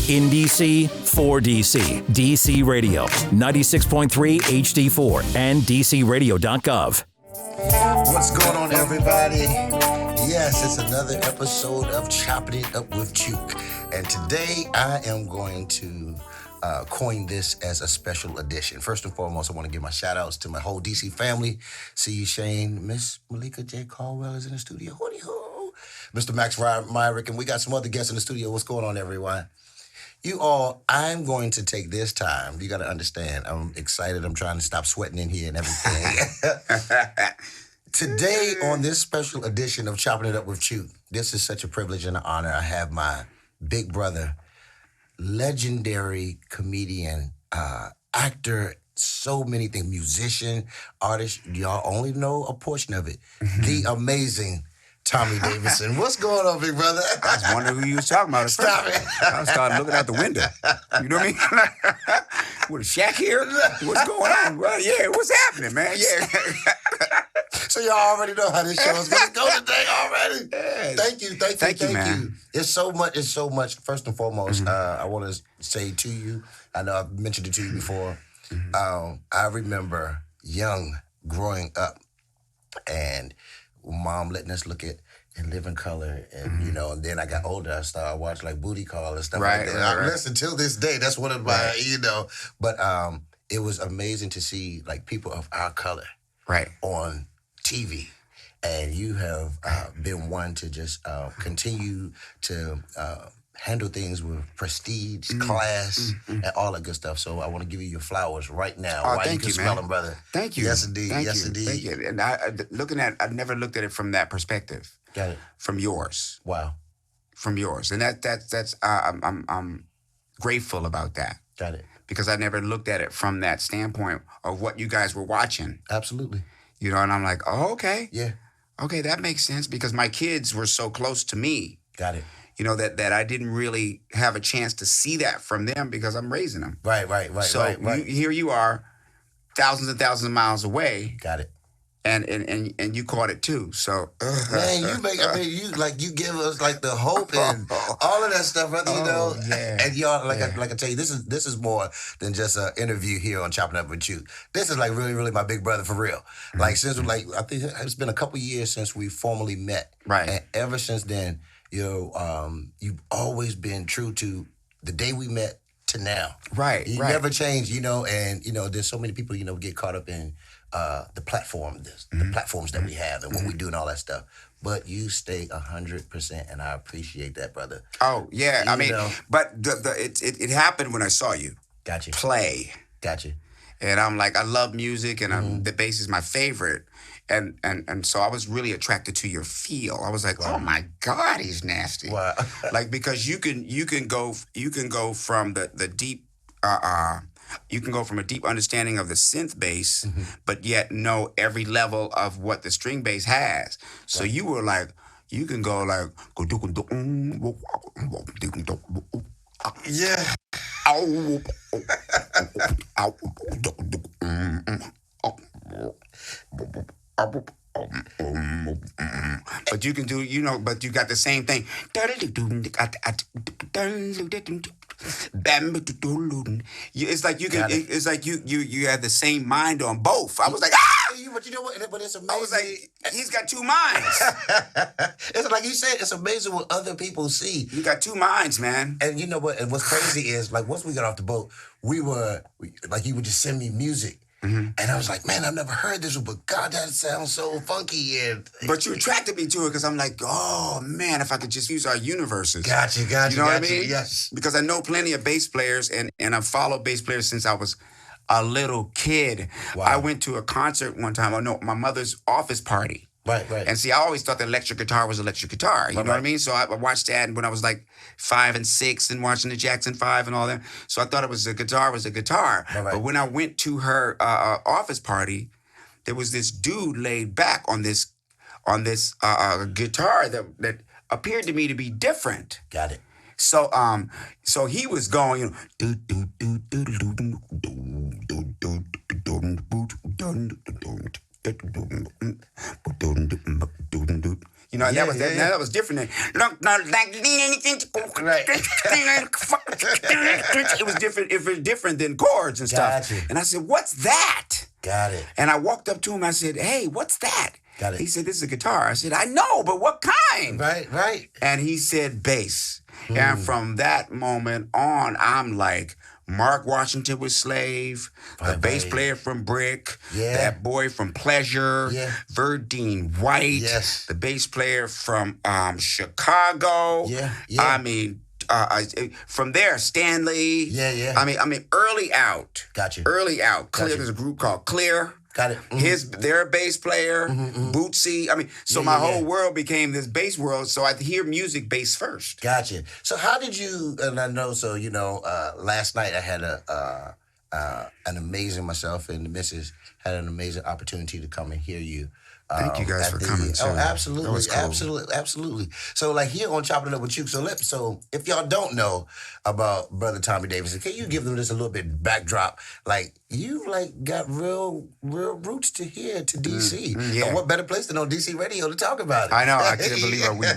In DC, for DC. DC Radio, 96.3 HD4 and DCRadio.gov. What's going on, everybody? Yes, it's another episode of Choppin It Up with Chook. And today I am going to coin this as a special edition. First and foremost, I want to give my shout outs to my whole DC family. See you, Shane. Miss Malika J. Caldwell is in the studio. Hooty hoo. Mr. Max Myrick, and we got some other guests in the studio. What's going on, everyone? You all, I'm going to take this time. You got to understand, I'm excited. I'm trying to stop sweating in here and everything. Today, on this special edition of Choppin It Up with Chook, this is such a privilege and an honor. I have my big brother, legendary comedian, actor, so many things, musician, artist. Y'all only know a portion of it. The amazing Tommy Davidson. What's going on, big brother? I was wondering who you was talking about. Stop it. I started looking out the window. You know what I mean? With a shack here? What's going on? Well, yeah, what's happening, man? Yeah. So y'all already know how this show is going to go today already. Yes. Thank you, man. It's so much. First and foremost, I want to say to you, I know I've mentioned it to you before. I remember young, growing up, and Mom letting us look at and live in color, and you know, and then I got older, I started watching like Booty Call and stuff like that. I listen till this day. That's one of my, but it was amazing to see like people of our color on TV, and you have been one to just continue to handle things with prestige, class, and all that good stuff. So I want to give you your flowers right now. Oh, while thank you can you, smell man. them, brother. Thank you. Yes, indeed. Thank you. And I've never looked at it from that perspective. Got it. From yours. Wow. From yours, and that's I'm grateful about that. Got it. Because I never looked at it from that standpoint of what you guys were watching. Absolutely. You know, and I'm like, oh, okay. Yeah. Okay, that makes sense because my kids were so close to me. Got it. You know, that I didn't really have a chance to see that from them because I'm raising them. Right. So here you are, thousands and thousands of miles away. Got it. And you caught it too. So man, you give us like the hope and all of that stuff, brother. You know, and y'all like I tell you, this is more than just an interview here on Chopping Up with You. This is like really my big brother for real. Like since I think it's been a couple years since we formally met, and ever since then, you've always been true to the day we met to now. You never changed, and there's so many people get caught up in the platforms that we have and what we do and all that stuff. But you stay 100%, and I appreciate that, brother. Oh yeah, but it happened when I saw you. Gotcha. Play. Gotcha. And I'm like, I love music, and the bass is my favorite, and so I was really attracted to your feel. I was like, oh my God, he's nasty. Wow. Like because you can go from the deep. You can go from a deep understanding of the synth bass, but yet know every level of what the string bass has. So you were like, you can go like, yeah. But you can do, but you got the same thing. It's like you can. It's like you have the same mind on both. I was like, But you know what? But it's amazing. I was like, he's got two minds. It's like you said. It's amazing what other people see. You got two minds, man. And you know what? And what's crazy is like once we got off the boat, you would just send me music. And I was like, man, I've never heard this, but God, that sounds so funky. But you attracted me to it because I'm like, oh, man, if I could just use our universes. Gotcha. You know what I mean? Yes. Because I know plenty of bass players, and I've followed bass players since I was a little kid. Wow. I went to a concert one time. My mother's office party. Right. And see, I always thought that electric guitar was electric guitar. You know what I mean? So I watched that when I was like 5 and 6 and watching the Jackson 5 and all that. So I thought it was a guitar was a guitar. Right. But when I went to her office party, there was this dude laid back on this guitar that appeared to me to be different. Got it. So he was going, You know, and that was different. Right. It was different. It was different than chords and stuff. Gotcha. And I said, "What's that?" Got it. And I walked up to him. I said, "Hey, what's that?" Got it. He said, "This is a guitar." I said, "I know, but what kind?" Right. And he said, "Bass." And from that moment on, I'm like, Mark Washington was Slave, the bass player from Brick, that boy from Pleasure, Verdine White, the bass player from Chicago. I mean, from there, Stanley. I mean, early out. Gotcha. Early out. Clear. There's a group called Clear. Got it. Their bass player, Bootsy. I mean, so my whole world became this bass world. So I hear music bass first. Gotcha. So how did you? And I know. So last night I had an amazing myself and the missus had an amazing opportunity to come and hear you. Thank you guys for coming too. Oh, absolutely, that was cool. absolutely. So like here on Choppin It Up with Chook. So if y'all don't know about Brother Tommy Davidson, can you give them just a little bit backdrop? Like you got real roots to here to DC. And what better place than on DC radio to talk about it? I know. I can't believe we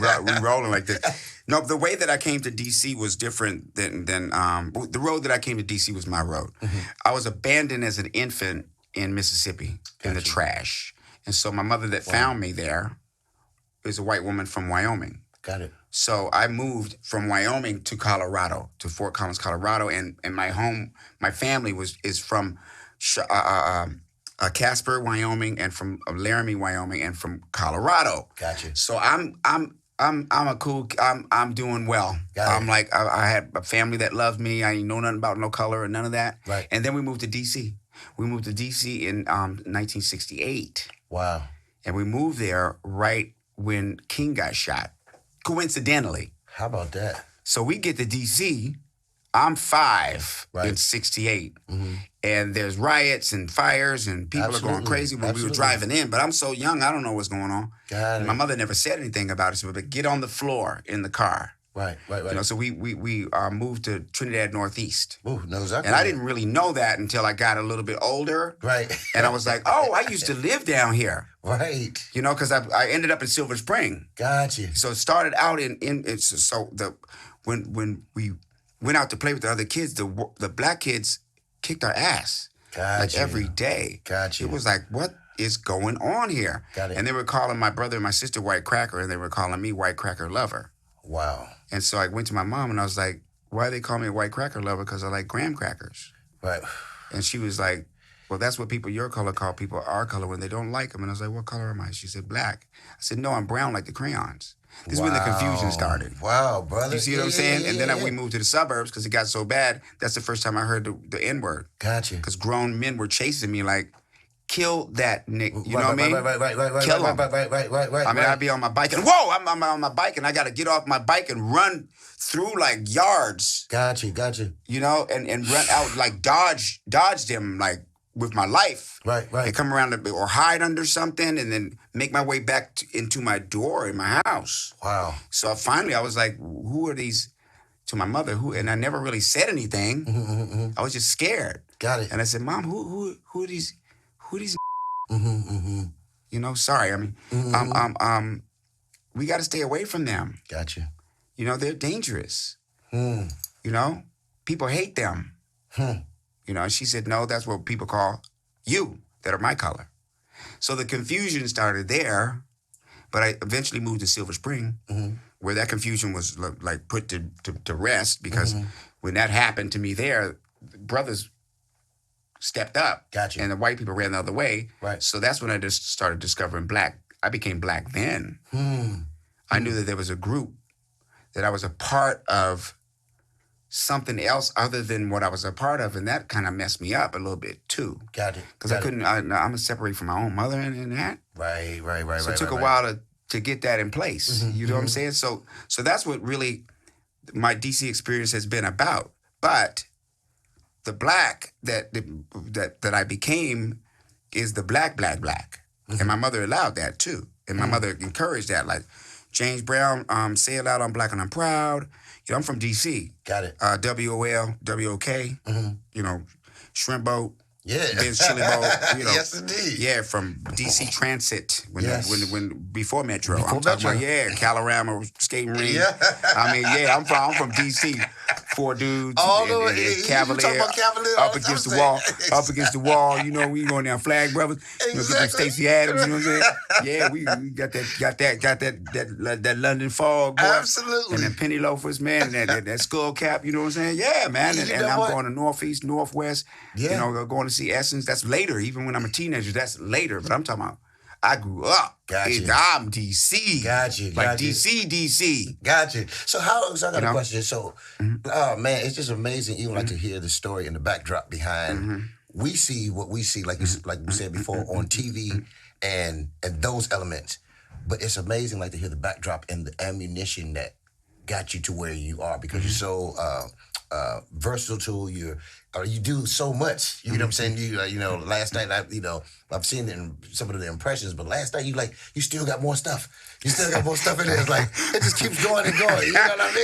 rolling like this. No, the way that I came to DC was different than the road that I came to DC was my road. I was abandoned as an infant in Mississippi in the trash. And so my mother that found me there is a white woman from Wyoming. Got it. So I moved from Wyoming to Colorado, to Fort Collins, Colorado, and my family is from Casper, Wyoming, and from Laramie, Wyoming, and from Colorado. Gotcha. So I'm doing well. I'm like I had a family that loved me. I didn't know nothing about no color or none of that. Right. And then we moved to DC. We moved to DC in 1968. Wow. And we moved there right when King got shot, coincidentally. How about that? So we get to DC. I'm 5 in 68. And there's riots and fires and people are going crazy when we were driving in. But I'm so young, I don't know what's going on. Got it. My mother never said anything about it. So but get on the floor in the car. Right. You know, so we moved to Trinidad Northeast. Ooh, no, exactly. And I didn't really know that until I got a little bit older. Right. And I was like, oh, I used to live down here. Right. You know, because I ended up in Silver Spring. Gotcha. So it started out when we went out to play with the other kids, the black kids kicked our ass. Gotcha. Like every day. Gotcha. It was like, what is going on here? Got it. And they were calling my brother and my sister White Cracker, and they were calling me White Cracker Lover. Wow. And so I went to my mom and I was like, why do they call me a White Cracker Lover? Because I like graham crackers. Right. And she was like, well, that's what people your color call people our color when they don't like them. And I was like, what color am I? She said, black. I said, no, I'm brown like the crayons. This is when the confusion started. Wow, brother. You see what I'm saying? And then we moved to the suburbs because it got so bad. That's the first time I heard the N-word. Gotcha. Because grown men were chasing me like, kill that Nick. You know what I mean? Right. Kill him. Right. I mean, I'd be on my bike and whoa, I'm on my bike and I got to get off my bike and run through like yards. Gotcha. You know, and run out like dodge them like with my life. Right. And come around or hide under something and then make my way back into my door in my house. Wow. So finally I was like, who are these? To my mother, and I never really said anything. I was just scared. Got it. And I said, Mom, who are these? Who these? You know, sorry. I mean, we got to stay away from them. Gotcha. You know, they're dangerous. You know, people hate them. You know, and she said, no, that's what people call you that are my color. So the confusion started there, but I eventually moved to Silver Spring, where that confusion was like put to rest because when that happened to me there, brothers stepped up. Gotcha. And the white people ran the other way. Right. So that's when I just started discovering black. I became black then. I knew that there was a group, that I was a part of something else other than what I was a part of, and that kind of messed me up a little bit too. Got it. Because I couldn't, I'm separate from my own mother and that. Right. So it took a while to get that in place. You know what I'm saying? So that's what really my DC experience has been about. But the black that I became is the black. And my mother allowed that too. And my mother encouraged that. Like James Brown, say it loud, I'm black and I'm proud. You know, I'm from DC. Got it. WOL, WOK, you know, Shrimp Boat, Yeah. Vince Chili Bowl, Yes, indeed. Yeah, from DC Transit when before Metro. Before I'm talking Metro. about Calorama skating rink. Yeah. I mean, I'm from DC. 4 dudes All and the way. You Cavalier, talking about Cavalier? up against the wall, up against the wall. We going down Flag Brothers. Get them Exactly. Stacey Adams. You know what I'm saying? Yeah, we got that London fog, boy. Absolutely. And then penny loafers, man, and that skull cap. You know what I'm saying? Yeah, man. You And know I'm what? going to Northeast, Northwest. Yeah. Going to see Essence. That's later. Even when I'm a teenager, that's later. But I'm talking about I grew up. Gotcha. I'm DC. Gotcha. Like DC. Gotcha. So I got a question. So, Mm-hmm. oh man, it's just amazing. Even like to hear the story and the backdrop behind. Mm-hmm. We see what we see, like we said before, on TV and those elements. But it's amazing, like to hear the backdrop and the ammunition that got you to where you are because you're so versatile. You do so much. You know what I'm saying? Last night I've seen it in some of the impressions, but last night you still got more stuff. You still got more stuff in there. It's like it just keeps going and going. You know what I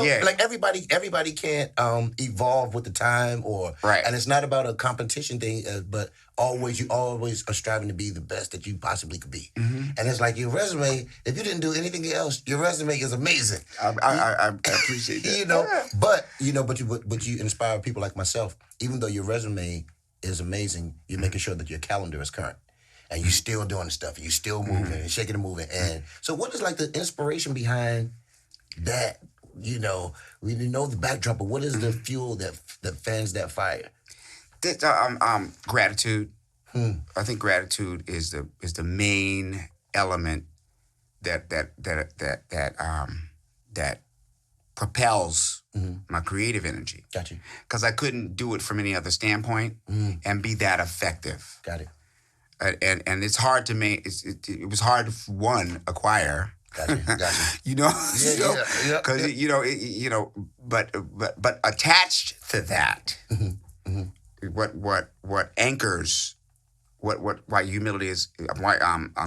mean? Like everybody can't evolve with the time Right. And it's not about a competition thing, but you always are striving to be the best that you possibly could be. Mm-hmm. And it's like your resume. If you didn't do anything else, your resume is amazing. I appreciate that. But you inspire people like myself. Even though your resume is amazing, you're making sure that your calendar is current, and you're still doing stuff, and you're still moving and shaking and moving. And so, what is like the inspiration behind that? We know the backdrop, but what is the fuel that fans that fire? Gratitude. I think gratitude is the main element that propels my creative energy. Got you. Because I couldn't do it from any other standpoint and be that effective. Got it. And it's hard to make. It was hard to acquire. Got you. Yeah. Because but attached to that, what anchors. Why humility is why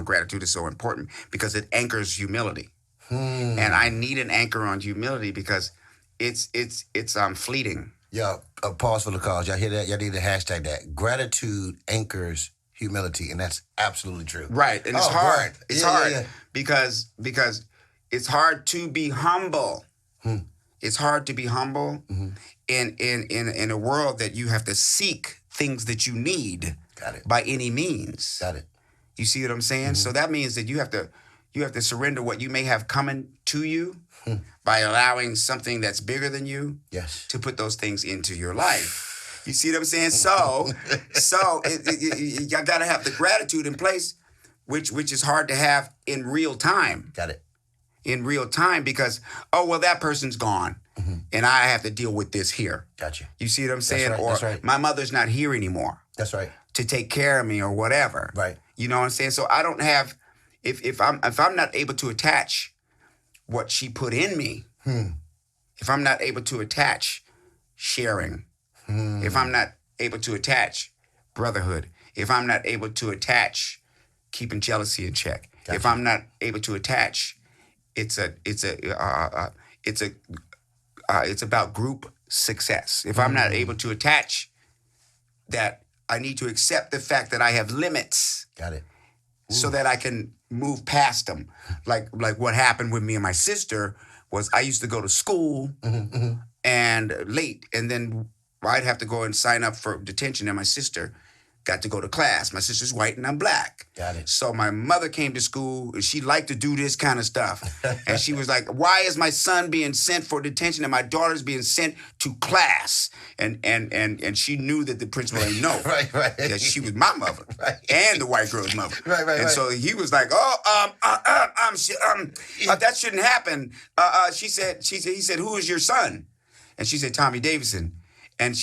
gratitude is so important because it anchors humility, and I need an anchor on humility because it's fleeting. Yeah, pause for the cause. Y'all hear that? Y'all need to hashtag that. Gratitude anchors humility, and that's absolutely true. Right, and it's hard. Right. It's hard because it's hard to be humble. It's hard to be humble in a world that you have to seek things that you need. Got it. By any means. Got it. You see what I'm saying? So that means that you have to surrender what you may have coming to you by allowing something that's bigger than you to put those things into your life. You see what I'm saying? So you got to have the gratitude in place, which is hard to have in real time. Got it. In real time because, that person's gone and I have to deal with this here. Gotcha. You see what I'm saying? That's right. My mother's not here anymore. That's right. To take care of me or whatever. Right. You know what I'm saying? So I don't have if I'm not able to attach what she put in me, if I'm not able to attach sharing, if I'm not able to attach brotherhood, if I'm not able to attach keeping jealousy in check, if I'm not able to attach, it's about group success. If I'm not able to attach that, I need to accept the fact that I have limits. Got it. So that I can move past them. Like what happened with me and my sister was I used to go to school and late, and then I'd have to go and sign up for detention, and my sister got to go to class. My sister's white and I'm black. Got it. So my mother came to school and she liked to do this kind of stuff. And she was like, why is my son being sent for detention and my daughter's being sent to class? And she knew that the principal didn't know that she was my mother and the white girl's mother. And so he was like, that shouldn't happen. He said, who is your son? And she said, Tommy Davidson. And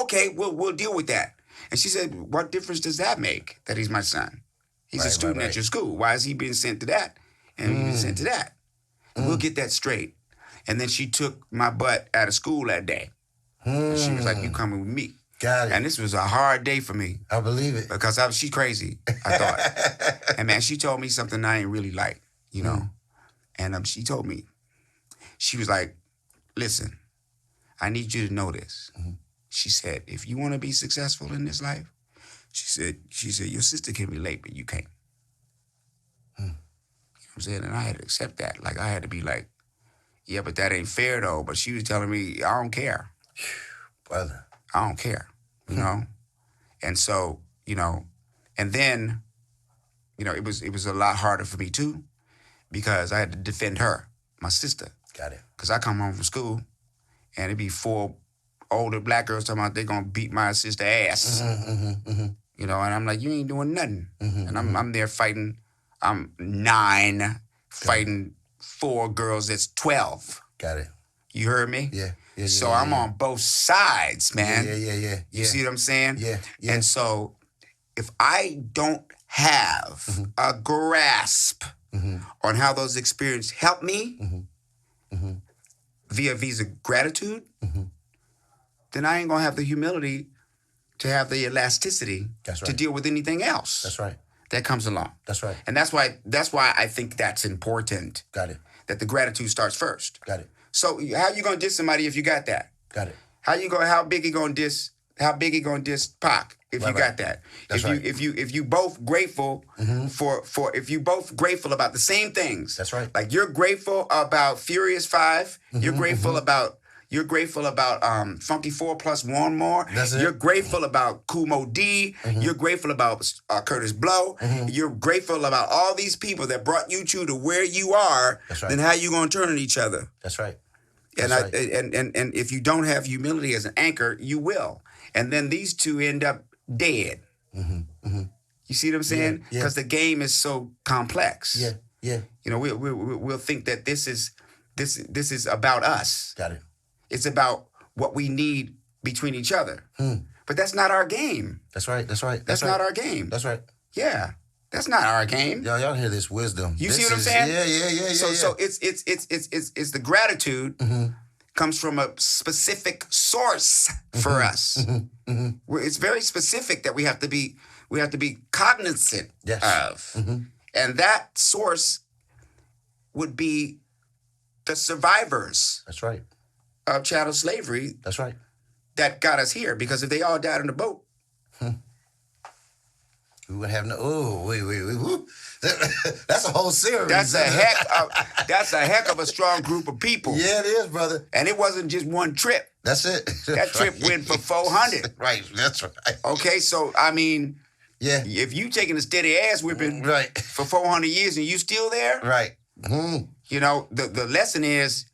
okay, we'll deal with that. And she said, what difference does that make that he's my son? He's a student at your school. Why is he being sent to that? And being sent to that? And we'll get that straight. And then she took my butt out of school that day. And she was like, you coming with me. Got it. And this was a hard day for me. I believe it. Because she's crazy, I thought. And man, she told me something I ain't really like, And she told me, she was like, listen, I need you to know this. She said, if you want to be successful in this life, she said, your sister can relate, but you can't. You know what I'm saying? And I had to accept that. Like, I had to be like, yeah, but that ain't fair, though. But she was telling me, I don't care. Brother. I don't care, you know? And so, you know, and then, you know, it was a lot harder for me, too, because I had to defend her, my sister. Got it. Because I come home from school, and it'd be 4 older black girls talking about they're going to beat my sister ass. You know, and I'm like, you ain't doing nothing. And I'm there fighting. I'm 9, fighting 4 girls that's 12. Got it. You heard me? Yeah. So I'm on both sides, man. Yeah. You see what I'm saying? Yeah. And so if I don't have a grasp on how those experiences help me via gratitude, then I ain't going to have the humility to have the elasticity to deal with anything else. That's right. That comes along. That's right. And that's why I think that's important. Got it. That the gratitude starts first. Got it. So how you gonna diss somebody if you got that? Got it. How big he gonna diss Pac if you got that? That's if you both grateful if you both grateful about the same things. That's right. Like you're grateful about Furious 5, you're grateful about Funky 4 plus one more. That's it. You're grateful about Kumo D. You're grateful about Curtis Blow. You're grateful about all these people that brought you to where you are. That's right. Then how you gonna turn on each other? That's right. And if you don't have humility as an anchor, you will. And then these two end up dead. You see what I'm saying? Because the game is so complex. Yeah. You know, we'll think that this is about us. Got it. It's about what we need between each other. But that's not our game. That's right. That's not our game. That's right. Yeah. That's not our game. Y'all hear this wisdom. You see what I'm saying? Yeah. So it's the gratitude comes from a specific source for us. It's very specific that we have to be cognizant of. And that source would be the survivors. That's right. Of chattel slavery. That's right. That got us here. Because if they all died on the boat, we would have no. Oh, wait. Woo. That's a whole series. That's a heck of a strong group of people. Yeah, it is, brother. And it wasn't just one trip. That's it. That trip went for 400. Right. That's right. Okay, so I mean, yeah. If you taking a steady ass whipping for 400 years and you still there, right? You know, the lesson is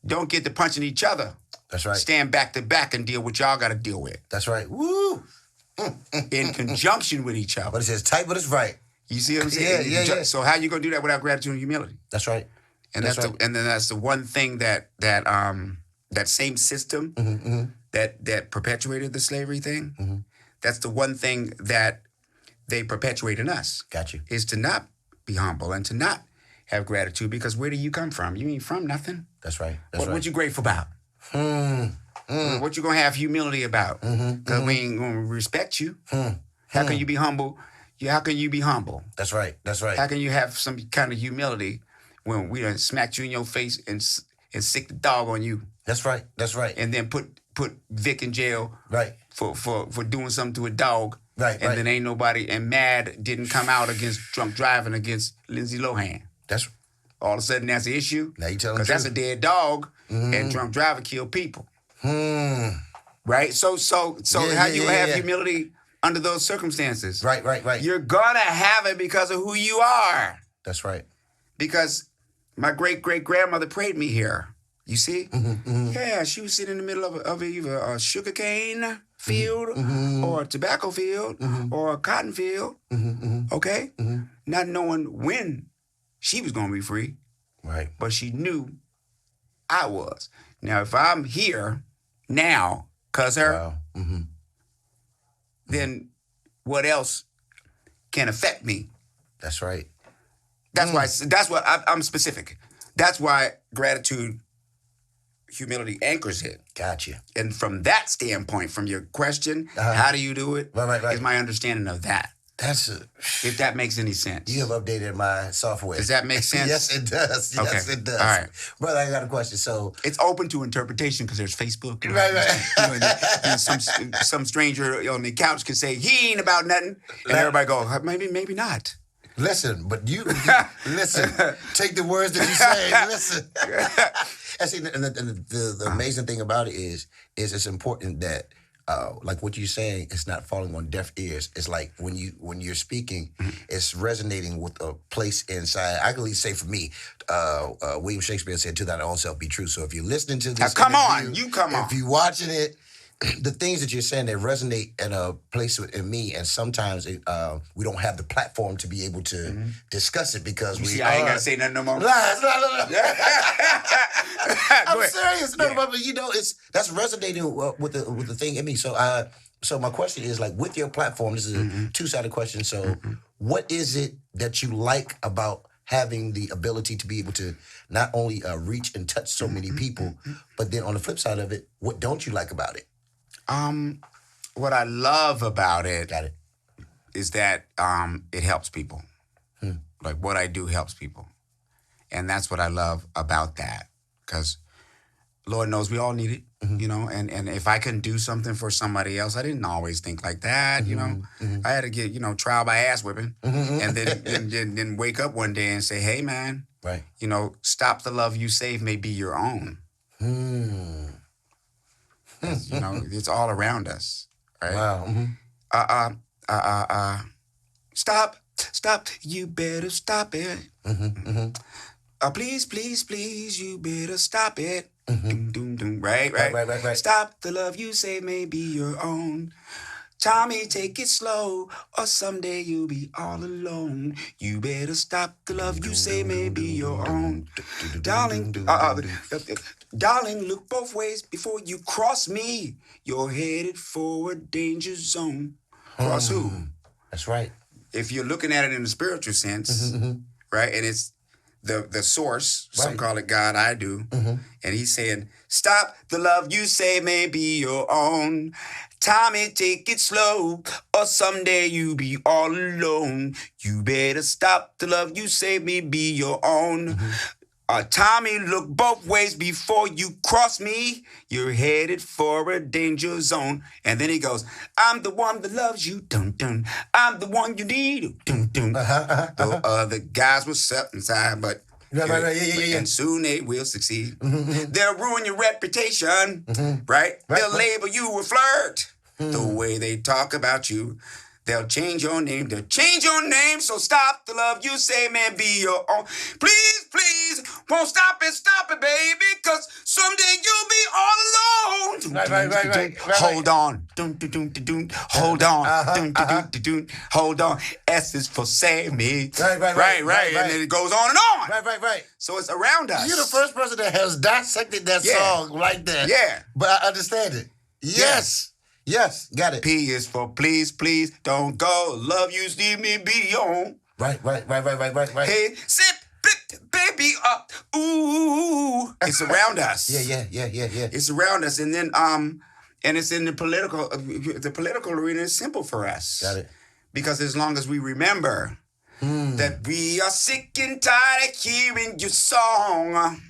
don't get to punching each other. That's right. Stand back to back and deal with y'all got to deal with. That's right. Woo. In conjunction with each other. But it says tight, but it's right. You see what I'm saying? Yeah. So how you gonna do that without gratitude and humility? That's right. And then that's the one thing that same system that perpetuated the slavery thing. That's the one thing that they perpetuate in us. Got you. Is to not be humble and to not have gratitude, because where do you come from? You ain't from nothing. That's right. What you grateful about? What you gonna have humility about? Because we ain't gonna respect you. How can you be humble? How can you be humble? That's right. How can you have some kind of humility when we done smacked you in your face and sick the dog on you? That's right. And then put Vic in jail. Right. For doing something to a dog. Right. And then ain't nobody, and MAD didn't come out against drunk driving against Lindsay Lohan. That's all of a sudden that's an issue. Now you telling because that's a dead dog, and drunk driver killed people. Right. So how you have humility under those circumstances? Right. You're gonna have it because of who you are. That's right. Because my great-great-grandmother prayed me here. You see? Yeah, she was sitting in the middle of either a sugarcane field or a tobacco field or a cotton field. Okay? Not knowing when she was going to be free. Right. But she knew I was. Now, if I'm here now because her, then what else can affect me? That's right. That's why I'm specific. That's why gratitude, humility anchors it. Gotcha. And from that standpoint, from your question, how do you do it? Right. Is my understanding of that. If that makes any sense. You have updated my software. Does that make sense? Yes, it does. Yes, Okay. it does. All right. Brother, I got a question. So it's open to interpretation because there's Facebook. Right. And some stranger on the couch can say, he ain't about nothing. And everybody go, maybe not. Listen, but you listen. Take the words that you say. Listen. And see, the amazing thing about it is it's important that like what you're saying, it's not falling on deaf ears. It's like when you're speaking, it's resonating with a place inside. I can at least say for me, William Shakespeare said, "To thine own self be true." So if you're listening to this, come interview, on, come on. If you're watching it, the things that you're saying, they resonate in a place in me, and sometimes we don't have the platform to be able to discuss it because I ain't gotta say nothing no more. No. I'm serious. No, but that's resonating with the thing in me. So my question is, like, with your platform, this is a two-sided question. So what is it that you like about having the ability to be able to not only reach and touch so many people, but then on the flip side of it, what don't you like about it? What I love about it, is that it helps people. Like what I do helps people. And that's what I love about that. Because Lord knows we all need it, and if I can do something for somebody else, I didn't always think like that, I had to get, trial by ass whipping and then wake up one day and say, hey, man, right. Stop the love you save may be your own. It's all around us, right? Wow. Stop, you better stop it. Please, you better stop it. Right. Stop the love you say may be your own. Tommy, take it slow, or someday you'll be all alone. You better stop the love you say may be your own. Darling, look both ways before you cross me. You're headed for a danger zone. Cross who? That's right. If you're looking at it in the spiritual sense, right, and it's the source, some call it God, I do, and he's saying, stop the love you say may be your own. Tommy, take it slow, or someday you'll be all alone. You better stop the love you say may be your own. Tommy, look both ways before you cross me. You're headed for a danger zone. And then he goes, I'm the one that loves you, dun dun. I'm the one you need, dun dun. The other guys will set inside, but and soon they will succeed. They'll ruin your reputation, right? They'll label you a flirt. The way they talk about you. They'll change your name. So stop the love you say, man, be your own. Please, won't stop it, baby, because someday you'll be all alone. Right. Hold on. Hold on. Hold on. S is for save me. Right. And then it goes on and on. Right. So it's around us. You're the first person that has dissected that song like that. Yeah. But I understand it. Yes. Yes, got it. P is for please, don't go. Love you, leave me be on. Right. Hey, sip, baby, up. Ooh. It's around us. Yeah. It's around us. And then, and it's in the political arena is simple for us. Got it. Because as long as we remember that we are sick and tired of hearing your song,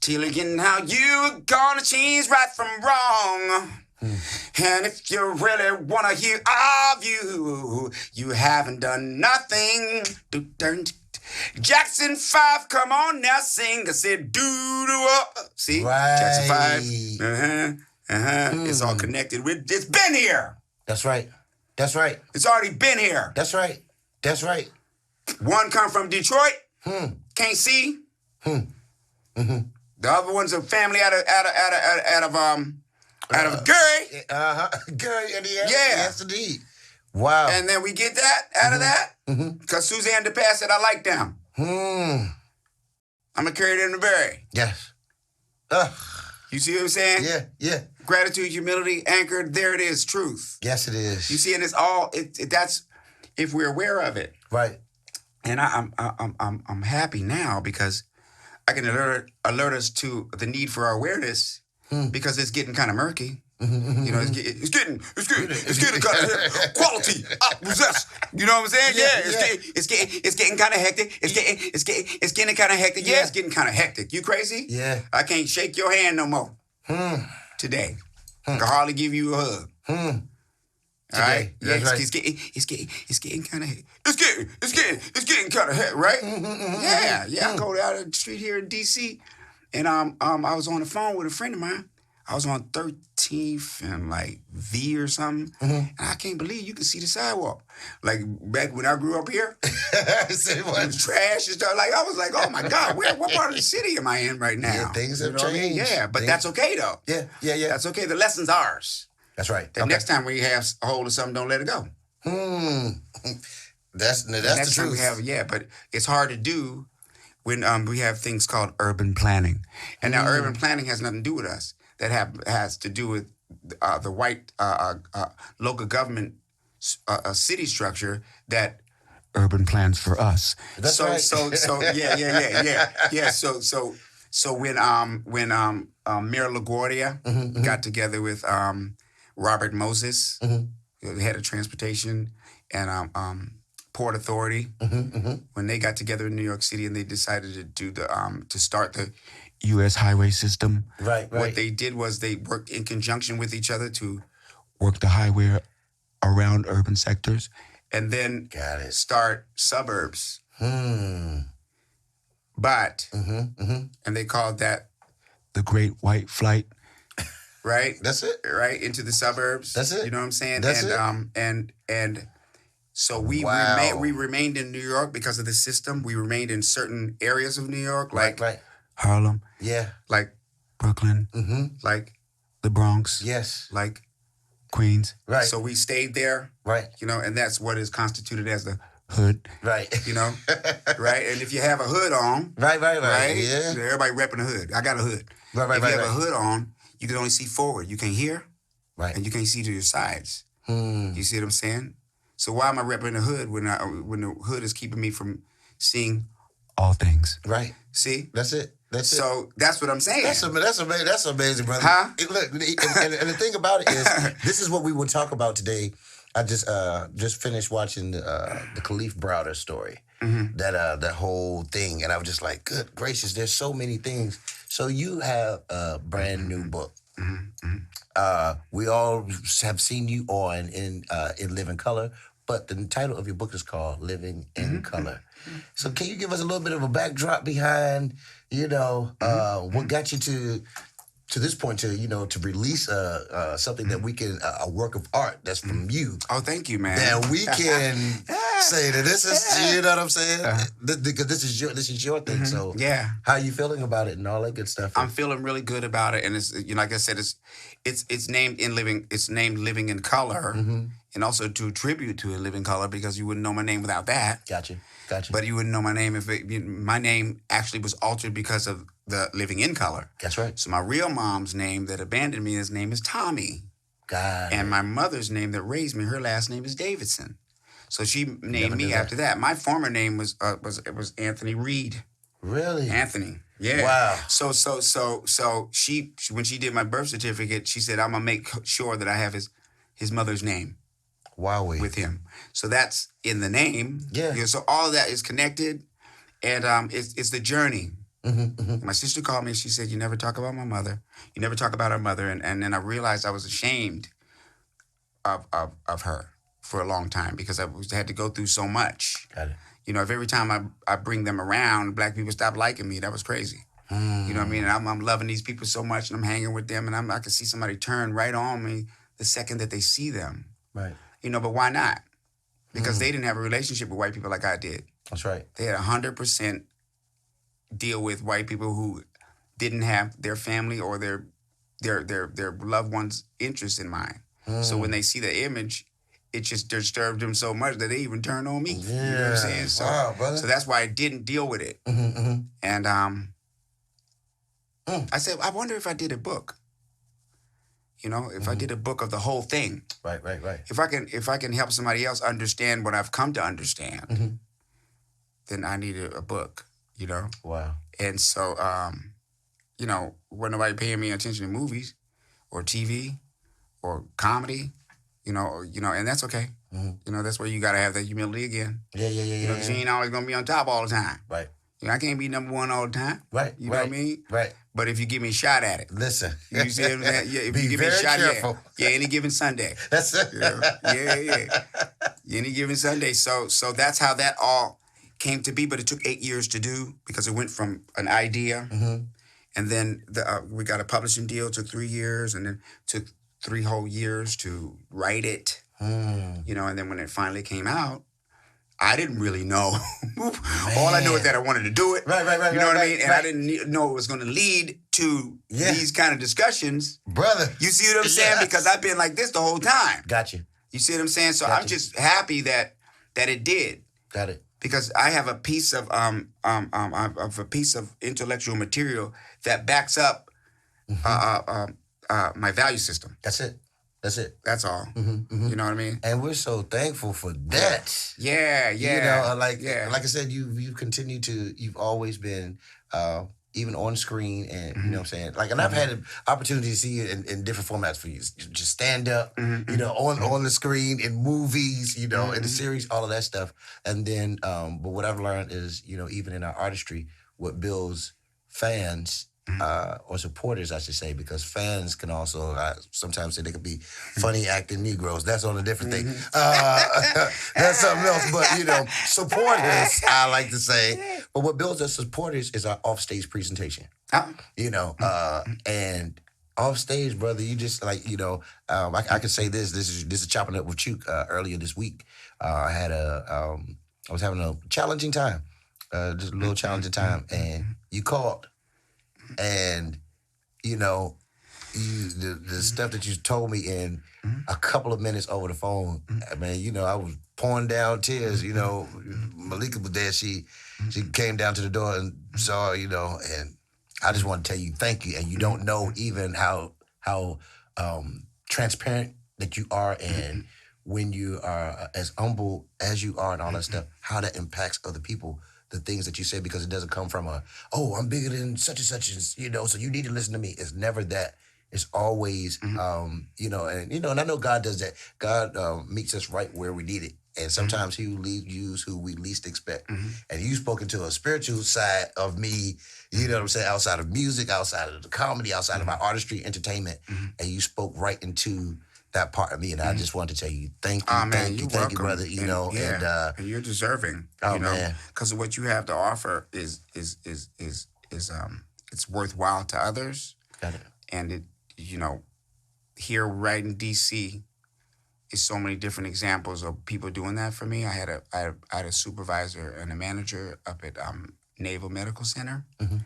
telling how you're gonna change right from wrong. And if you really want to hear our view, you haven't done nothing. Jackson 5, come on now, sing. I said, doo-doo-up. See? Right. Jackson 5. It's all connected. It's been here. That's right. It's already been here. That's right. One come from Detroit. Can't see. The other one's a family out of Gary. Gary, Indiana. Yeah. Yes, indeed. Wow. And then we get that out of that because Suzanne DePass said, I like them. I'm going to carry it in the Berry. Yes. You see what I'm saying? Yeah. Gratitude, humility, anchored. There it is, truth. Yes, it is. You see, and it's all, that's if we're aware of it. Right. And I'm happy now because I can alert us to the need for our awareness because it's getting kind of murky. You know, it's getting kind of quality possessed. You know what I'm saying? Yeah, it's getting kind of hectic. It's getting kind of hectic. Yeah, it's getting kind of hectic. You crazy? Yeah. I can't shake your hand no more today. I can hardly give you a hug. All right? Yeah, it's getting kind of it's getting kind of hectic, right? Yeah. I go down the street here in D.C. and I was on the phone with a friend of mine. I was on 13th and like V or something, and I can't believe you can see the sidewalk. Like back when I grew up here, it was trash and stuff. Like I was like, oh my God, what part of the city am I in right now? Yeah, things have changed. Yeah, but that's okay though. Yeah. That's okay. The lesson's ours. That's right. The next time we have a hold of something, don't let it go. That's the truth. But it's hard to do when we have things called urban planning, and now urban planning has nothing to do with us. That has to do with the white local government city structure that urban plans for us. That's right. Yeah. So when Mayor LaGuardia got together with Robert Moses, the head of transportation, and Port Authority, when they got together in New York City and they decided to do to start the U.S. highway system. Right. What they did was they worked in conjunction with each other to work the highway around urban sectors and then start suburbs. But, and they called that the Great White Flight, right? That's it. Right, into the suburbs. That's it. You know what I'm saying? That's it. And so we remained in New York because of the system. We remained in certain areas of New York, like Harlem. Yeah. Like Brooklyn. Like the Bronx. Yes. Like Queens. Right. So we stayed there. Right. You know, and that's what is constituted as the hood. Right. You know? Right? And if you have a hood on. Right. Yeah. Everybody repping a hood. I got a hood. If you have a hood on, you can only see forward. You can't hear. Right. And you can't see to your sides. You see what I'm saying? So why am I repping the hood when the hood is keeping me from seeing all things? Right. See? That's it. So that's what I'm saying. That's amazing, brother. Huh? Look, and the thing about it is, this is what we will talk about today. I just finished watching the Khalif Browder story, that whole thing, and I was just like, good gracious, there's so many things. So you have a brand new book. We all have seen you on in Living Color, but the title of your book is called Living in Color. So can you give us a little bit of a backdrop behind, what got you to this point to release something that we can, a work of art that's from you. Oh, thank you, man. That we can say that this is, you know what I'm saying? Because this is your thing. So how are you feeling about it and all that good stuff? I'm feeling really good about it, and it's like I said, it's named Living in Color, and also to tribute to a Living Color because you wouldn't know my name without that. Gotcha. But you wouldn't know my name if my name actually was altered because of the Living in Color. That's right. So my real mom's name that abandoned me, his name is Tommy. And my mother's name that raised me, her last name is Davidson. So she named me after that. My former name was Anthony Reed. Really? Anthony. Yeah. Wow. So she when she did my birth certificate, she said I'm gonna make sure that I have his mother's name. Wow. With him. So that's in the name. Yeah. So all of that is connected, and it's the journey. My sister called me and she said, you never talk about my mother. You never talk about her mother. And then I realized I was ashamed of her for a long time because I had to go through so much. Got it. If every time I bring them around, black people stop liking me, that was crazy. You know what I mean? And I'm loving these people so much and I'm hanging with them and I can see somebody turn right on me the second that they see them. Right. But why not? Because they didn't have a relationship with white people like I did. That's right. They had 100% deal with white people who didn't have their family or their loved ones' interest in mind. So when they see the image, it just disturbed them so much that they even turned on me. Yeah. You know what I'm saying? So, wow, brother. So that's why I didn't deal with it. And I said, I wonder if I did a book. If I did a book of the whole thing. Right. If I can help somebody else understand what I've come to understand, then I need a book. Wow. And so, when nobody paying me attention to movies or TV, or comedy, and that's okay. Mm-hmm. That's where you gotta have that humility again. Yeah. Because you ain't always gonna be on top all the time. Right. I can't be number one all the time. Right. You know what I mean? Right. But if you give me a shot at it. Listen. You see what I'm saying? Yeah, if Be you give me a shot, careful. any given Sunday. That's it. Yeah. Any given Sunday. So that's how that all came to be, but it took 8 years to do because it went from an idea, and then we got a publishing deal. It took 3 years, and then took 3 whole years to write it. And then when it finally came out, I didn't really know. All I knew is that I wanted to do it. Right. You know what I mean? And right. I didn't know it was going to lead to these kind of discussions. Brother. You see what I'm saying? Because I've been like this the whole time. Got you. You see what I'm saying? So I'm just happy that it did. Got it. Because I have a piece of intellectual material that backs up my value system. That's it. That's all. You know what I mean? And we're so thankful for that. Yeah. Like I said, you've continued to. You've always been. Even on screen, and you know what I'm saying? Like, and I've had an opportunity to see you in different formats for you. Just stand up, on the screen, in movies, in the series, all of that stuff. And then, but what I've learned is, even in our artistry, what builds fans, or supporters, I should say, because fans can also, sometimes say they could be funny acting Negroes. That's on a different thing. That's something else. But, supporters, I like to say. But what builds us supporters is our offstage presentation. And offstage, brother, you just like, I could say this is Chopping It Up with Chook earlier this week. I was having a challenging time, just a little challenging time, and you called. And, the stuff that you told me in a couple of minutes over the phone, man, I was pouring down tears, Malika was there, she came down to the door and saw, and I just want to tell you thank you. And you don't know even how transparent that you are, and when you are as humble as you are and all that stuff, how that impacts other people. The things that you say, because it doesn't come from I'm bigger than such and such, so you need to listen to me. It's never that. It's always, and I know God does that. God meets us right where we need it. And sometimes he will use who we least expect. And you've spoken to a spiritual side of me, you know what I'm saying, outside of music, outside of the comedy, outside of my artistry, entertainment, and you spoke right into that part of me, and I just wanted to tell you thank you, thank you, brother. And you're deserving. Man, because what you have to offer is it's worthwhile to others. Got it. And it, here right in DC, is so many different examples of people doing that for me. I had a supervisor and a manager up at Naval Medical Center in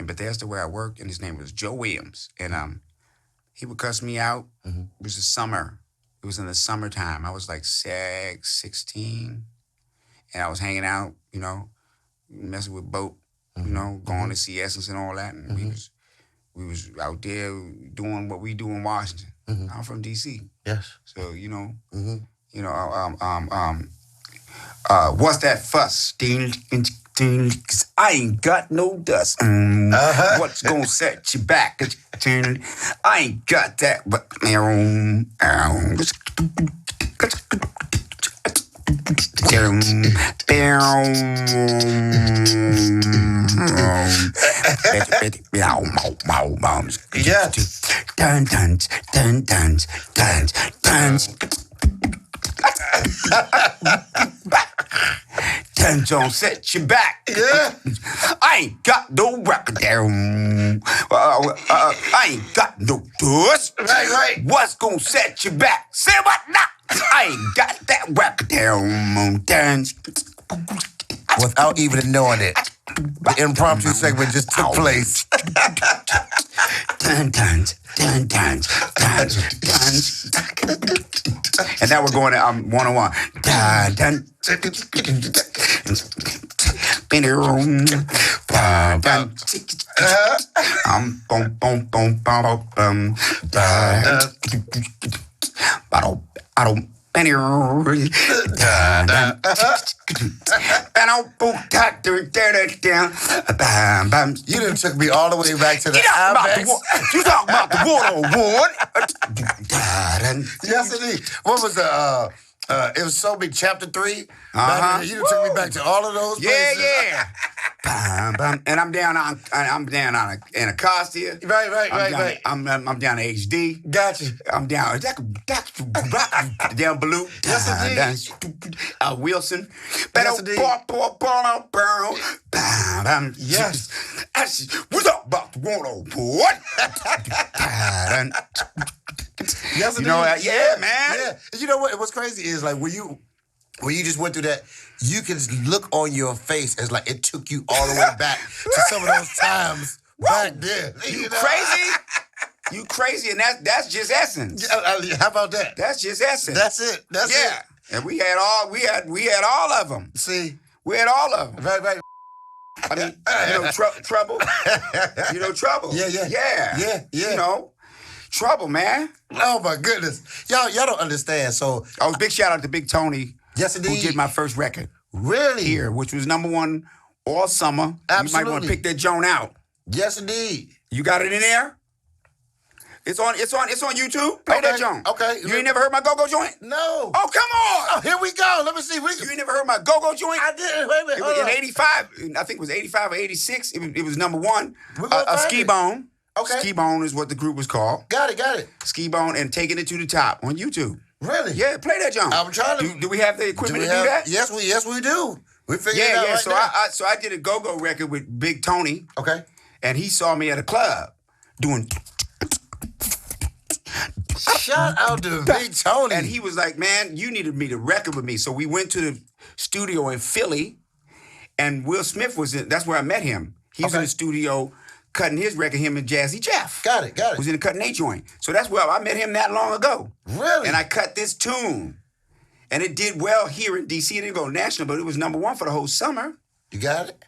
Bethesda where I worked, and his name was Joe Williams, and he would cuss me out. It was the summer. It was in the summertime. I was like 16, and I was hanging out, messing with Boat, going to see Essence and all that. And we was out there doing what we do in Washington. I'm from D.C. Yes. So, what's that fuss? 'Cause I ain't got no dust. What's gonna set you back? I ain't got that, but Done don't set you back. I ain't got no record there. I ain't got no dust. Right. What's gonna set you back? Say what now? I ain't got that record there. Without even knowing it, the impromptu segment just took place. And now we're going to 101. You done took me all the way back to the You talking about the 101. Yes, indeed. What was the? It was so big. Chapter 3. You took me back to all of those places. Yeah. Bam, bam. And I'm down on Anacostia. Right. I'm down to HD. Gotcha. I'm down Blue. Yes, indeed. Wilson. Yes, indeed. Yes. What's up about the 104? Yes, You know, indeed. yeah, man. Yeah. You know what? What's crazy is like when you just went through that, you can look on your face as like it took you all the way back to some of those times back there. You crazy? You crazy, and that's just essence. How about that? That's just essence. That's it. That's it. And we had all of them. See, we had all of them. right. I mean, trouble. You know, trouble. Yeah. You know, trouble, man. Oh my goodness, y'all don't understand. So, Big shout out to Big Tony. Yes, indeed. Who did my first record Really? here, which was #1 all summer. Absolutely. You might want to pick that joint out. Yes, indeed. You got it in there? It's on YouTube. Play that joint. Okay. You ain't never heard my go-go joint? No. Oh, come on. Oh, here we go. Let me see. You ain't never heard my go-go joint? I didn't. Wait a minute. It was in 85. I think it was 85 or 86. It was #1. We're gonna find Ski it. Bone. Okay. Ski Bone is what the group was called. Got it. Ski Bone and Taking It to the Top on YouTube. Really? Yeah, play that joint. I'm trying to. Do we have the equipment to do that? Yes, we do. We figured it out Yeah. right now. So I did a go-go record with Big Tony. Okay. And he saw me at a club doing. Shout out to Big Tony. And he was like, man, you needed me to record with me. So we went to the studio in Philly, and Will Smith was in. That's where I met him. He was in the studio cutting his record, him and Jazzy Jeff. Got it. Was in the Cutting 8 joint. So that's where I met him that long ago. Really? And I cut this tune. And it did well here in D.C. It didn't go national, but it was #1 for the whole summer. You got it?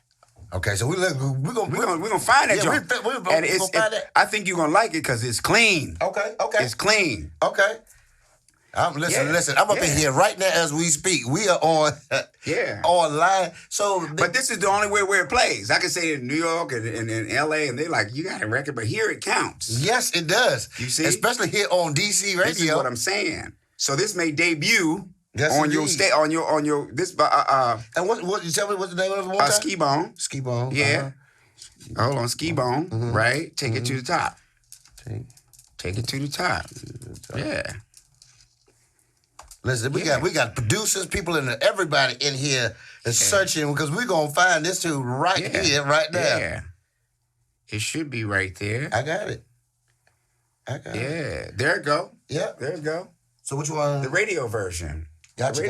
Okay, so we're gonna find that joint. We're gonna find it. I think you're gonna like it because it's clean. Okay. It's clean. Okay. Listen. I'm up in here right now as we speak. We are on online. So, but this is the only way where it plays. I can say in New York and in L.A. and they're like, you got a record, but here it counts. Yes, it does. You see, especially here on DC Radio. This is what I'm saying. So this may debut. Yes, on indeed. your this and what you tell me what's the name of it one time? Ski Bone. Ski Bone. Yeah. Hold on, Ski Bone. Right? Take it to the top. Take it to the top. Yeah. Listen, we got producers, people, and everybody in here is searching because we're gonna find this too here, right now. Yeah. It should be right there. I got it. Yeah. There it go. Yeah. There it go. So which one? The radio version. Gotcha.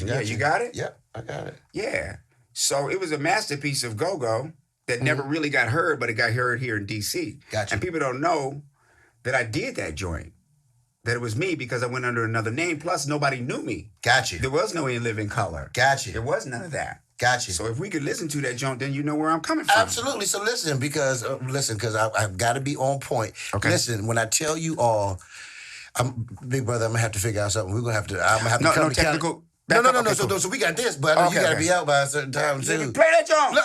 Yeah, you got it? Yeah, I got it. Yeah. So it was a masterpiece of go-go that never really got heard, but it got heard here in D.C. Gotcha. And people don't know that I did that joint, that it was me because I went under another name. Plus, nobody knew me. Gotcha. There was no In Living Color. Gotcha. There was none of that. Gotcha. So if we could listen to that joint, then you know where I'm coming from. Absolutely. So listen, because I've got to be on point. Okay. Listen, when I tell you all, Big Brother, I'm gonna have to figure out something. I'm gonna have to come no to technical. No. Okay, cool. So we got this, but I know you gotta be out by a certain time too. Play that joint.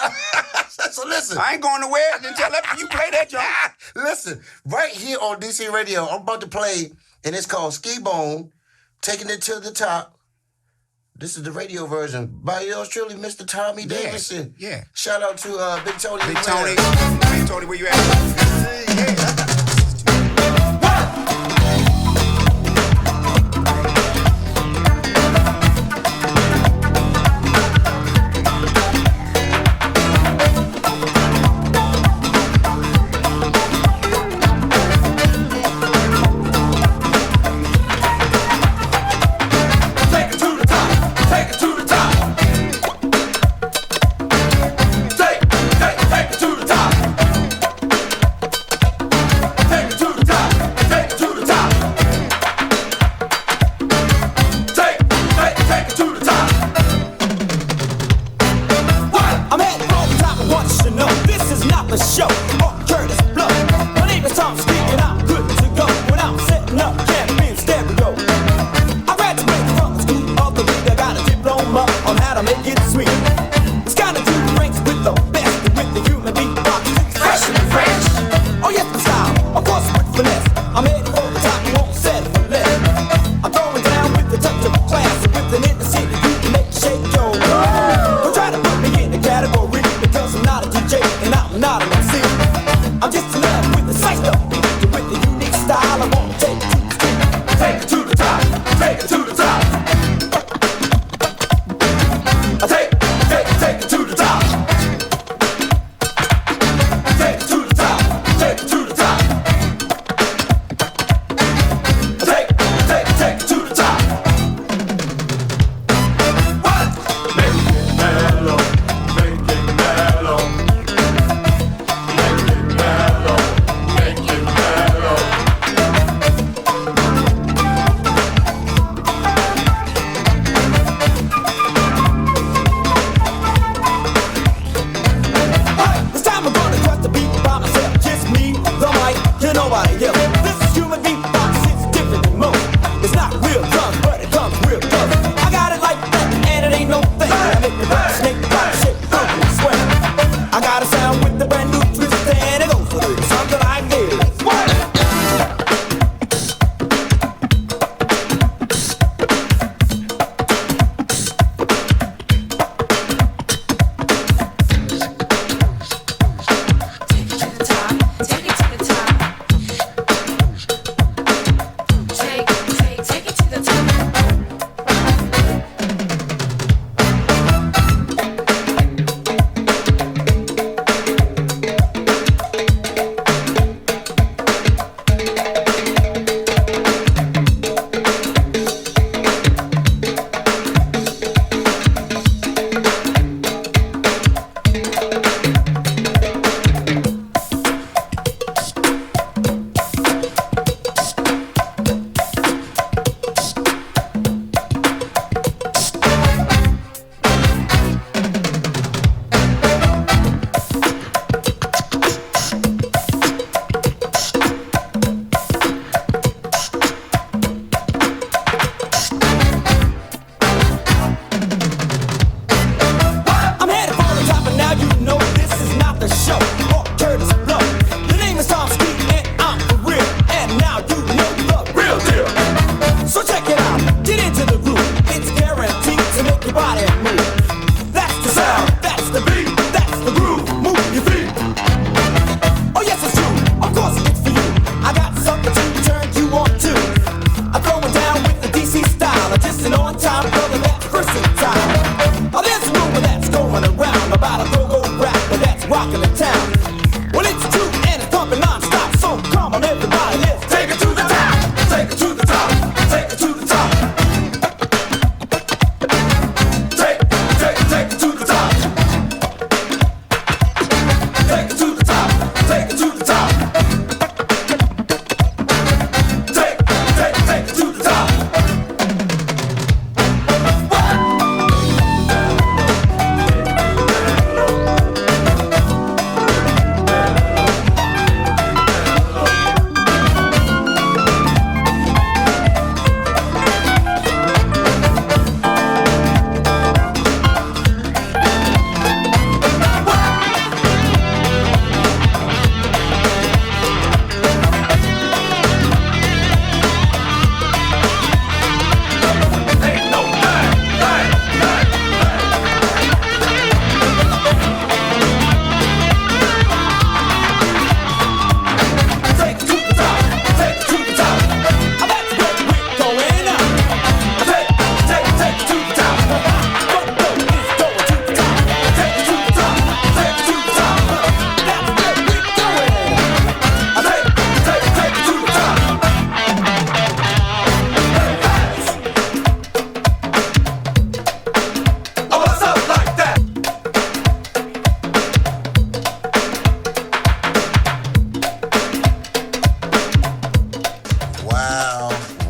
So listen. I ain't going nowhere until you play that joint. Listen, right here on DC Radio, I'm about to play, and it's called Ski Bone, Taking It to the Top. This is the radio version by yours truly, Mr. Tommy Davidson. Yeah. Shout out to Big Tony. Big Tony, where you at?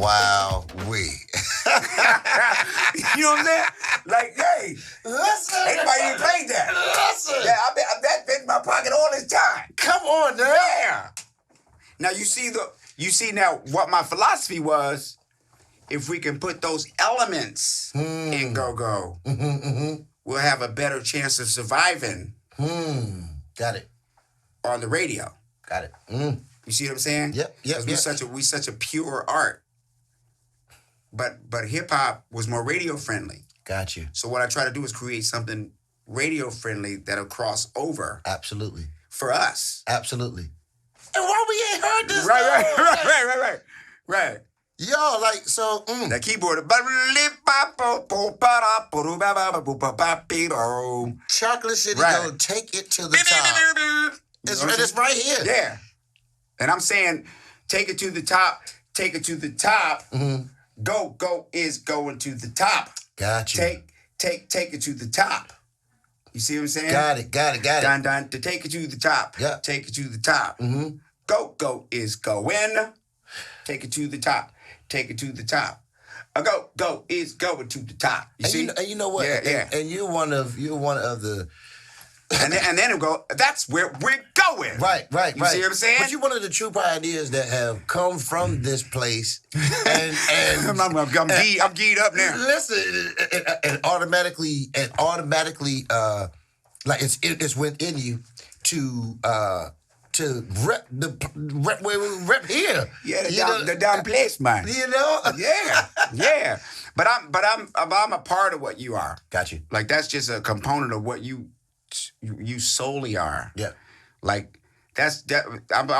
Wow, we. You know what I'm saying? Like, hey, Listen. anybody even played that? Listen. Yeah, that been in my pocket all this time. Come on, now. Yeah. Now you see now what my philosophy was. If we can put those elements in go-go, we'll have a better chance of surviving. Got it. On the radio. Got it. You see what I'm saying? Yep. Because we such a pure art. But hip hop was more radio friendly. Got you. So what I try to do is create something radio friendly that'll cross over. Absolutely. For us. Absolutely. And why we ain't heard this? Right. Yo, like, so, That keyboard. Chocolate City Right. go take it to the top. It's right here. Yeah. And I'm saying, take it to the top. Take it to the top. Go is going to the top. Got you. Take it to the top. You see what I'm saying? Got it. Done. To take it to the top. Yeah. Take it to the top. Go is going. Take it to the top. Take it to the top. Go is going to the top. You see? And you know what? Yeah. And you're one of the. and then it'll go. That's where we're going. Right. You see what I'm saying? But you're one of the true pioneers that have come from this place, and I'm geed up now. Listen, and automatically, like it's within you to rep where we rep here. Yeah, the damn place, man. You know? Yeah. But I'm a part of what you are. Got you. Like that's just a component of what you solely are. Yeah. Like I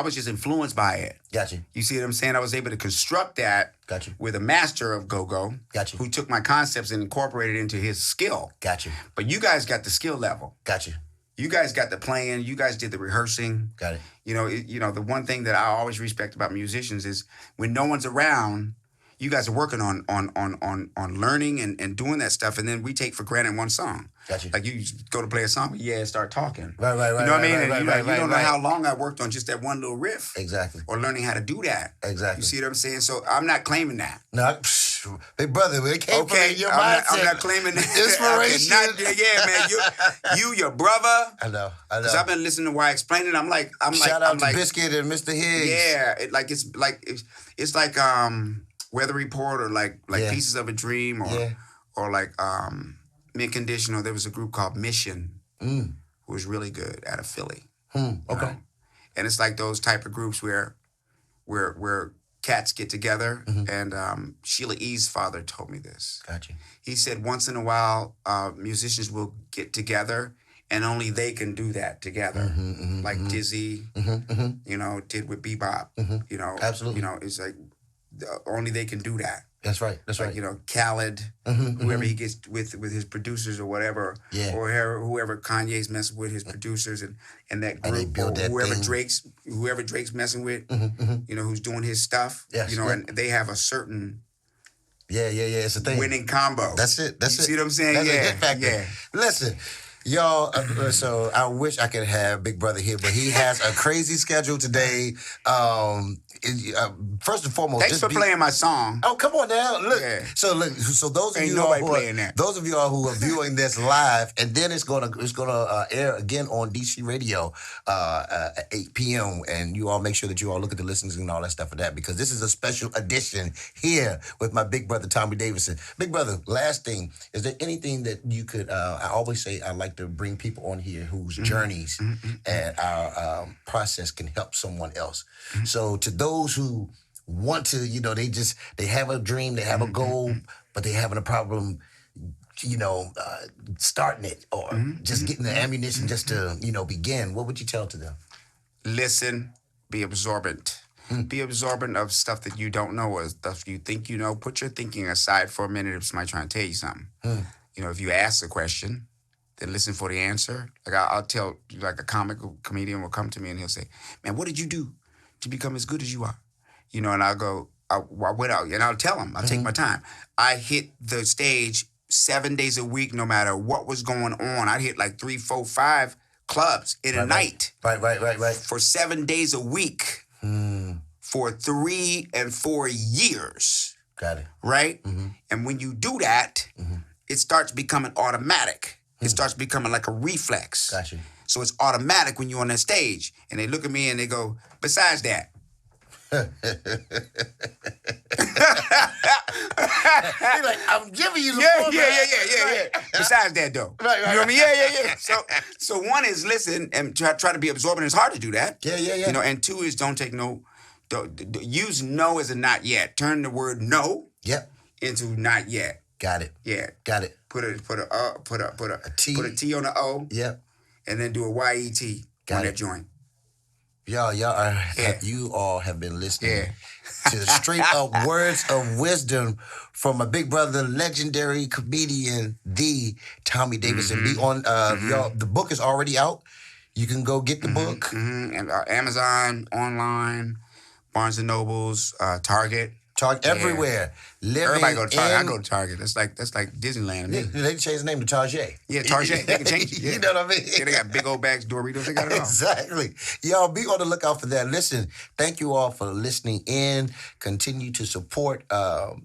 was just influenced by it. Got you. You see what I'm saying? I was able to construct that. Got you. With a master of go-go. Got you. Who took my concepts and incorporated it into his skill. Got you. But you guys got the skill level. Got you. You guys got the playing. You guys did the rehearsing. Got it. You know, the one thing that I always respect about musicians is when no one's around, you guys are working on learning and doing that stuff, and then we take for granted one song. Got you. Like you go to play a song, start talking. Right. You know what I mean? And you don't know right. how long I worked on just that one little riff. Exactly. Or learning how to do that. Exactly. You see what I'm saying? So I'm not claiming that. No, big brother, it came from your mindset. I'm not claiming that. Inspiration. Man. You your brother. I know. Because I've been listening to why I explain it. Shout out to Biscuit and Mr. Higgs. Yeah, it's like Weather Report or like Pieces of a Dream or like Mint Condition, or there was a group called Mission who was really good out of Philly. Okay. Know? And it's like those type of groups where cats get together, and Sheila E.'s father told me this. Gotcha. He said once in a while musicians will get together and only they can do that together. Like Dizzy, did with Bebop. Absolutely. It's like only they can do that. That's right. Khaled, whoever he gets with his producers or whatever, or whoever Kanye's messing with his producers and that group, and they build or that whoever Drake's messing with, who's doing his stuff, and they have a certain it's a thing. winning combo. That's it. You see what I'm saying? That's a hit factor. Yeah. Listen. Y'all, so I wish I could have Big Brother here, but he has a crazy schedule today. First and foremost, thanks for playing my song. Oh, come on now! Look, so those of you who are viewing this live, and then it's gonna air again on DC Radio at 8 p.m. And you all make sure that you all look at the listings and all that stuff for that, because this is a special edition here with my big brother Tommy Davidson. Big brother, last thing, is there anything that you could? I always say I like to bring people on here whose journeys and our process can help someone else. So to those who want to, they have a dream, they have a goal, but they're having a problem, starting it or just getting the ammunition just to, begin, what would you tell to them? Listen, Be absorbent. Be absorbent of stuff that you don't know or stuff you think you know. Put your thinking aside for a minute if somebody's trying to tell you something. If you ask a question, then listen for the answer. Like I'll tell, like a comedian will come to me and he'll say, "Man, what did you do to become as good as you are?" And I'll go, I went out and I'll tell him, I'll take my time. I hit the stage 7 days a week, no matter what was going on. I'd hit like 3, 4, 5 clubs in a night. Right. For 7 days a week. For 3 and 4 years. Got it. Right? And when you do that, it starts becoming automatic. It starts becoming like a reflex. Got you. So it's automatic when you're on that stage. And they look at me and they go, besides that. He's like, I'm giving you the Yeah. Besides that, though. Right. You know what I mean? Yeah. So one is listen and try to be absorbent. It's hard to do that. Yeah. You know, and two is don't take no. Use no as a not yet. Turn the word no into not yet. Got it. Yeah. Got it. Put a T. Put a T on the O. Yep. And then do a YET on that joint. You all have been listening to the straight up words of wisdom from my big brother, legendary comedian, the Tommy Davidson. Be on y'all. The book is already out. You can go get the book. And Amazon, online, Barnes and Nobles, Target. Everywhere. Everybody go to Target. I go to Target. That's like Disneyland to me. They changed the name to Target. Yeah, Target. They can change it. Yeah. You know what I mean? Yeah, they got big old bags, Doritos. They got it all. Exactly. Y'all be on the lookout for that. Listen, thank you all for listening in. Continue to support. Also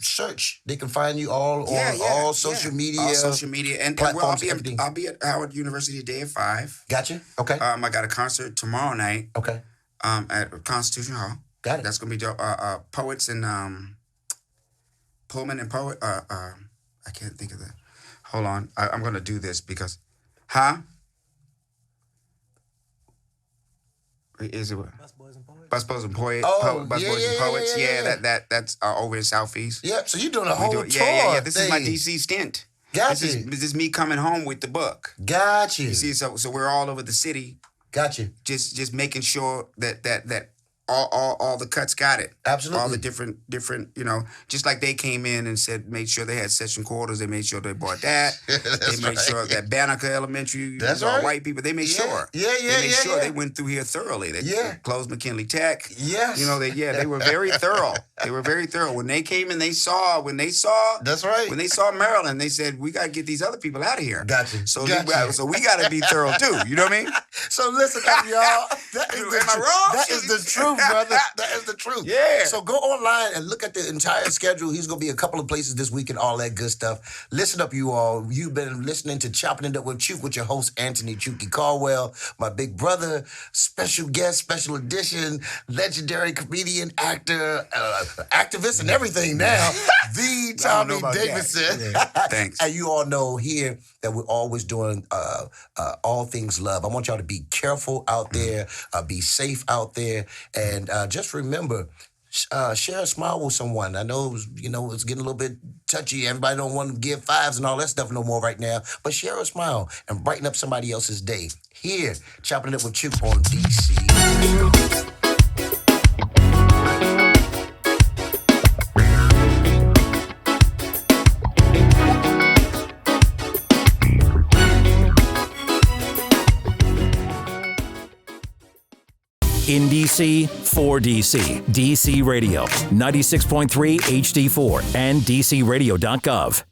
search. They can find you all on all social media. All social media. And platforms, I'll be at Howard University today at 5. Gotcha. Okay. I got a concert tomorrow night. Okay. At Constitution Hall. Got it. That's gonna be poets and Pullman and poet. I can't think of the. Hold on, I'm gonna do this because, Is it what? Busboys and Poets. Busboys and Poets. Busboys and Poets. Yeah, that's over in Southeast. Yeah, so you're doing a whole tour. Yeah. This is my DC stint. Gotcha. This is me coming home with the book. Gotcha. You see, so we're all over the city. Gotcha. Just making sure that all the cuts got it. Absolutely. All the different, just like they came in and made sure they had session quarters. They made sure they bought that. They made sure that Banneker Elementary, that's all right. white people, they made sure. They made sure they went through here thoroughly. They closed McKinley Tech. Yes. They were very thorough. They were very thorough. When they came and they saw that's right. When they saw Maryland, they said, we got to get these other people out of here. Gotcha. So we got to be thorough too. You know what I mean? So listen up, y'all. Am I wrong? That is the truth, brother. That is the truth. Yeah. So go online and look at the entire schedule. He's going to be a couple of places this week and all that good stuff. Listen up, you all. You've been listening to Choppin' It Up with Chook with your host, Antone Chooky Caldwell, my big brother, special guest, special edition, legendary comedian, actor, activist, and everything now, the Tommy Davidson. Yeah. Thanks. And you all know here that we're always doing all things love. I want y'all to be careful out there, be safe out there, and just remember, share a smile with someone. I know it's getting a little bit touchy. Everybody don't want to give fives and all that stuff no more right now, but share a smile and brighten up somebody else's day. Here, Chopping It Up with Chook on DC. In DC, for DC. DC Radio, 96.3 HD4 and DCRadio.gov.